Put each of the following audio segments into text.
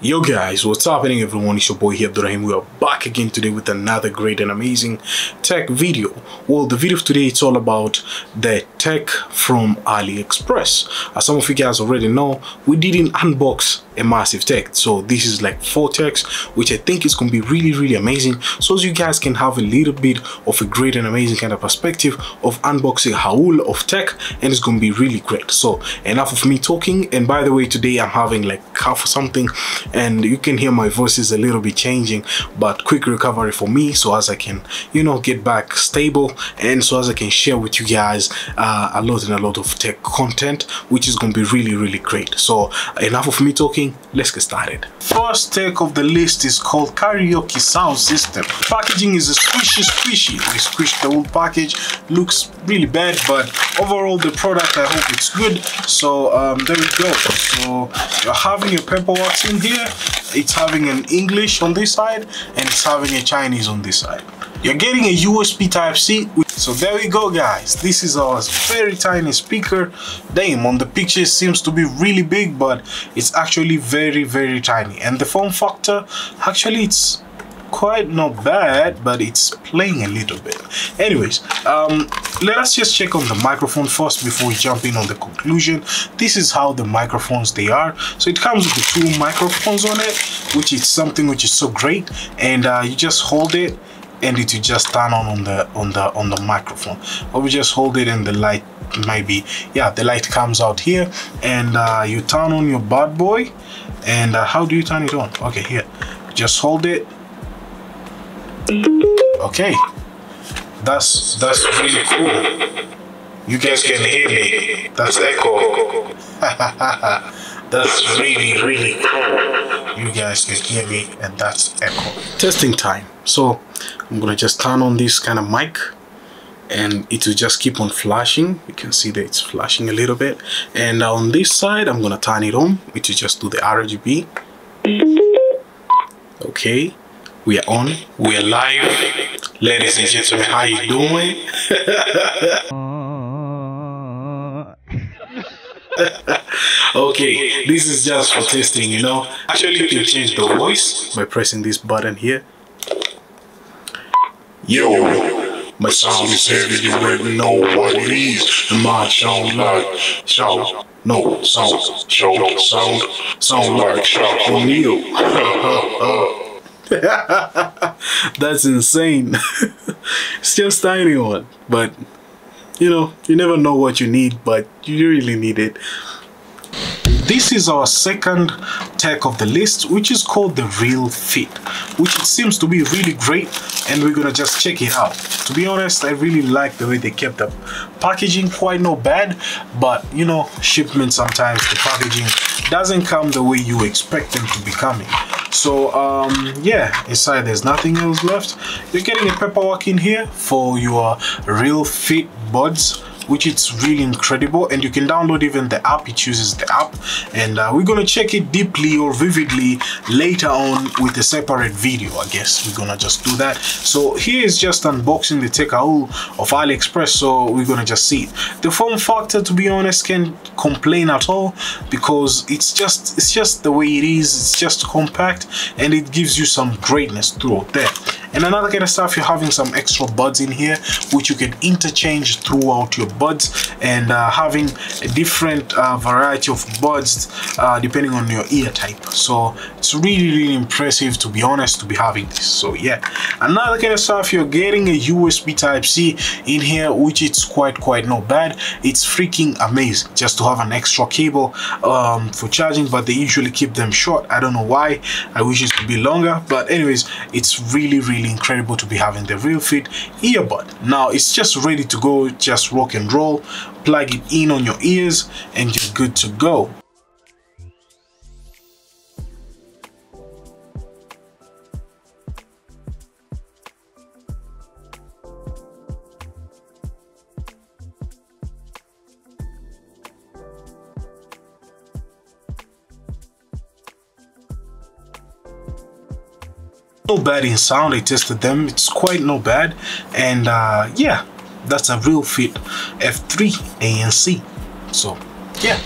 Yo guys, what's happening everyone? It's your boy here, Abdurrahim. We are back again today with another great and amazing tech video. Well, the video of today, it's all about the tech from AliExpress. As some of you guys already know, we didn't unbox a massive tech. So this is like 4 techs, which I think is going to be really amazing. So as you guys can have a little bit of a great and amazing kind of perspective of unboxing a haul of tech, and it's going to be really great. So enough of me talking. And by the way, today I'm having like cough or something, and you can hear my voice is a little bit changing, but quick recovery for me, so as I can, you know, get back stable, and so as I can share with you guys a lot of tech content, which is going to be really great. So enough of me talking, let's get started. First tech of the list is called Karaoke sound system. Packaging is a squishy. We squished the whole package, looks really bad, but overall the product, I hope it's good. So there we go. So you're having your paperwork in here. It's having an English on this side, and it's having a Chinese on this side. You're getting a USB Type-C. So there we go guys, this is our very tiny speaker. Damn, on the picture it seems to be really big, but it's actually very tiny. And the form factor, actually it's quite not bad, but it's playing a little bit. Anyways, let us just check on the microphone first before we jump in on the conclusion. This is how the microphones they are. So it comes with the 2 microphones on it, which is something which is so great. And you just hold it and it will just turn on the microphone, or we just hold it and the light might be, yeah, the light comes out here, and you turn on your bad boy. And how do you turn it on? Okay, here, just hold it. Okay, that's really cool. You guys can hear me. That's echo. That's really cool. You guys can hear me, and that's echo. Testing time. So I'm gonna just turn on this kind of mic, and it will just keep on flashing. You can see that it's flashing a little bit. And on this side, I'm gonna turn it on. It will just do the RGB. Okay, we are on. We are live. Ladies and gentlemen, how you doing? Okay, this is just for testing, you know. Actually, you can change the voice by pressing this button here. Yo, my sound is heavy, you already know what it is. And my sound like shout, no sound, sound like shout O'Neal. That's insane. It's just tiny one, but you know, you never know what you need, but you really need it. This is our second tech of the list, which is called the Real Fit, which it seems to be really great, and we're gonna just check it out. To be honest, I really like the way they kept the packaging quite not bad, but you know, shipment sometimes the packaging doesn't come the way you expect them to be coming. So yeah, inside there's nothing else left. You're getting a paperwork in here for your Real Fit buds, which is really incredible, and you can download even the app. It uses the app, and we're gonna check it deeply or vividly later on with a separate video. I guess we're gonna just do that. So here is just unboxing the tech haul of AliExpress, so we're gonna just see it. The form factor, to be honest, can't complain at all, because it's just the way it is. It's just compact, and it gives you some greatness throughout there. And another kind of stuff, you're having some extra buds in here, which you can interchange throughout your buds, and having a different variety of buds depending on your ear type. So it's really impressive, to be honest, to be having this. So yeah, another kind of stuff, you're getting a USB Type-C in here, which is quite not bad. It's freaking amazing just to have an extra cable for charging, but they usually keep them short. I don't know why. I wish it could be longer, but anyways, it's really incredible to be having the Real Fit earbud. Now it's just ready to go, just rock and roll. Plug it in on your ears and you're good to go. No bad in sound. I tested them, it's quite not bad. And yeah, that's a Real Fit F3 ANC. So yeah.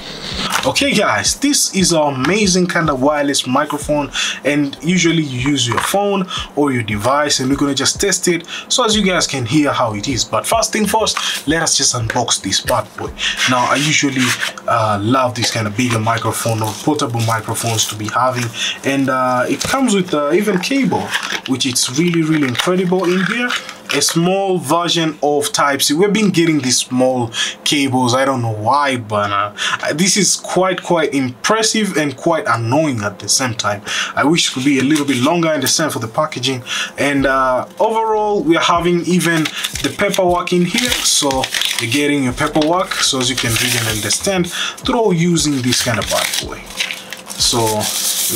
Okay guys, this is an amazing kind of wireless microphone, and usually you use your phone or your device, and we're gonna just test it so as you guys can hear how it is. But first thing first, let us just unbox this bad boy. Now I usually love this kind of bigger microphone or portable microphones to be having, and it comes with even cable, which is really incredible in here. A small version of Type-C. We've been getting these small cables, I don't know why, but this is quite impressive and quite annoying at the same time. I wish it could be a little bit longer, and the same for the packaging. And overall, we are having even the paperwork in here, so you're getting your paperwork so as you can read and understand through using this kind of bad boy. So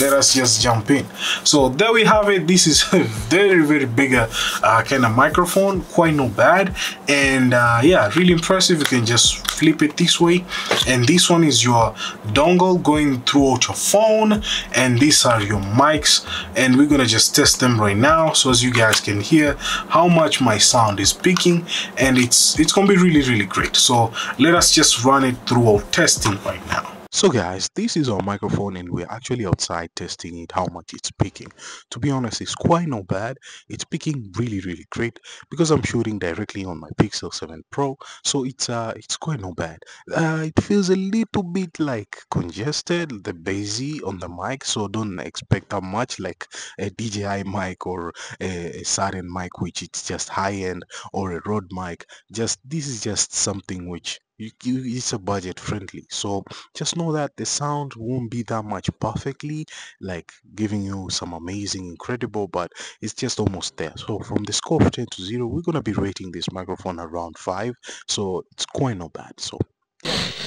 let us just jump in. So there we have it. This is a very bigger kind of microphone, quite not bad, and yeah, really impressive. You can just flip it this way, and this one is your dongle going throughout your phone, and these are your mics, and we're gonna just test them right now so as you guys can hear how much my sound is picking, and it's gonna be really great. So let us just run it through our testing right now. So guys, this is our microphone, and we're actually outside testing it, how much it's picking. To be honest, it's quite not bad. It's picking really great because I'm shooting directly on my Pixel 7 Pro, so it's quite not bad. It feels a little bit like congested, the bassy on the mic, so don't expect that much like a DJI mic or a certain mic which it's just high-end, or a Rode mic. This is just something which it's a budget friendly, so just know that the sound won't be that much perfectly like giving you some amazing incredible, but it's just almost there. So from the score of 10 to 0, we're gonna be rating this microphone around 5, so it's quite not bad. So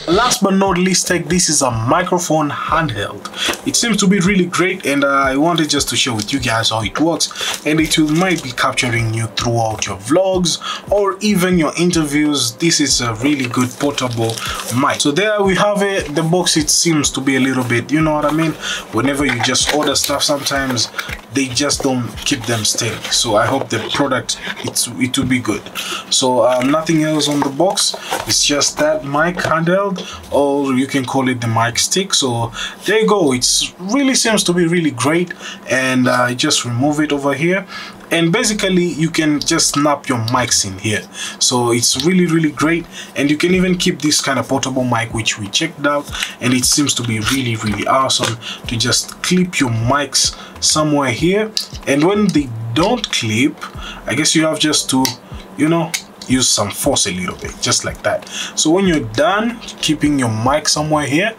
last but not least, this is a microphone handheld. It seems to be really great, and I wanted just to share with you guys how it works, and it might be capturing you throughout your vlogs or even your interviews. This is a really good portable mic. So there we have it. The box, it seems to be a little bit, you know what I mean, whenever you just order stuff, sometimes they just don't keep them steady. So I hope the product it will be good. So nothing else on the box, it's just that mic handheld, or you can call it the mic stick. So there you go. It really seems to be really great, and just remove it over here, and basically you can just snap your mics in here. So it's really great, and you can even keep this kind of portable mic which we checked out, and it seems to be really awesome to just clip your mics somewhere here, and when they don't clip, I guess you have just to, you know, use some force a little bit, just like that. So when you're done keeping your mic somewhere here,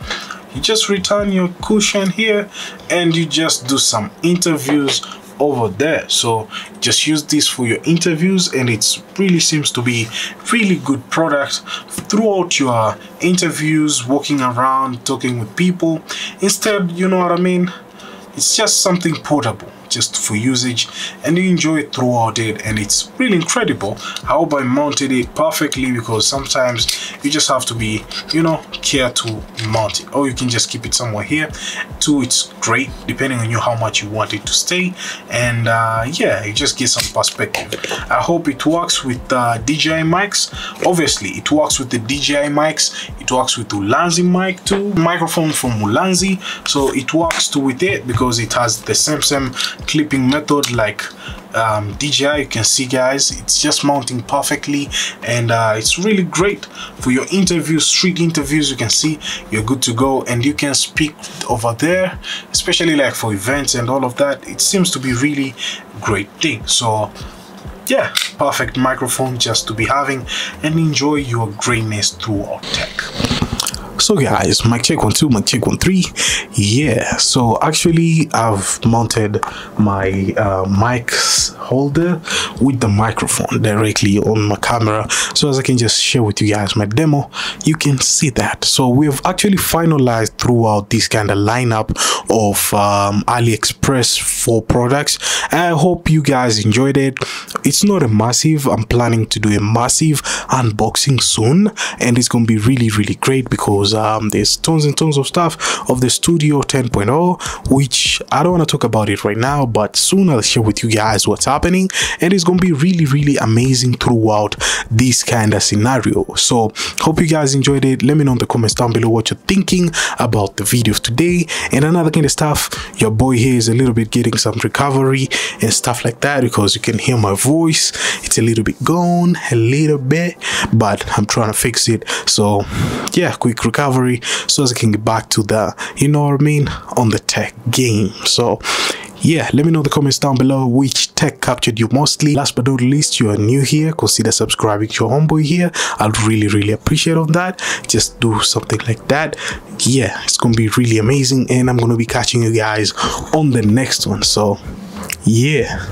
you just return your cushion here, and you just do some interviews over there. So just use this for your interviews, and it really seems to be really good product throughout your interviews, walking around talking with people. Instead, you know what I mean, it's just something portable just for usage, and you enjoy it throughout it, and it's really incredible how I mounted it perfectly, because sometimes you just have to be, you know, care to mount it, or you can just keep it somewhere here too. It's great depending on you how much you want it to stay, and yeah, you just get some perspective. I hope it works with DJI mics. Obviously it works with the DJI mics, it works with Ulanzi mic too, microphone from Ulanzi, so it works too with it because it has the same clipping method like DJI. You can see guys, it's just mounting perfectly, and it's really great for your interviews, street interviews. You can see you're good to go, and you can speak over there, especially like for events and all of that. It seems to be really great thing. So yeah, perfect microphone just to be having, and enjoy your greatness throughout tech. So guys, mic check 1 2, mic check 1 3. Yeah, so actually I've mounted my mic holder with the microphone directly on my camera, so as I can just share with you guys my demo, you can see that. So we've actually finalized throughout this kind of lineup of AliExpress 4 products. I hope you guys enjoyed it. It's not a massive, I'm planning to do a massive unboxing soon, and it's gonna be really great because there's tons and tons of stuff of the Studio 10.0, which I don't want to talk about it right now, but soon I'll share with you guys what's happening. happening, and it's gonna be really amazing throughout this kind of scenario. So hope you guys enjoyed it. Let me know in the comments down below what you're thinking about the video of today. And another kind of stuff, your boy here is a little bit getting some recovery and stuff like that, because you can hear my voice, it's a little bit gone a little bit, but I'm trying to fix it. So yeah, quick recovery so as I can get back to the, you know what I mean, on the tech game. So yeah, let me know in the comments down below which tech captured you mostly. Last but not least, you are new here, consider subscribing to your homeboy here. I'll really appreciate on that. Just do something like that. Yeah, it's gonna be really amazing, and I'm gonna be catching you guys on the next one. So yeah.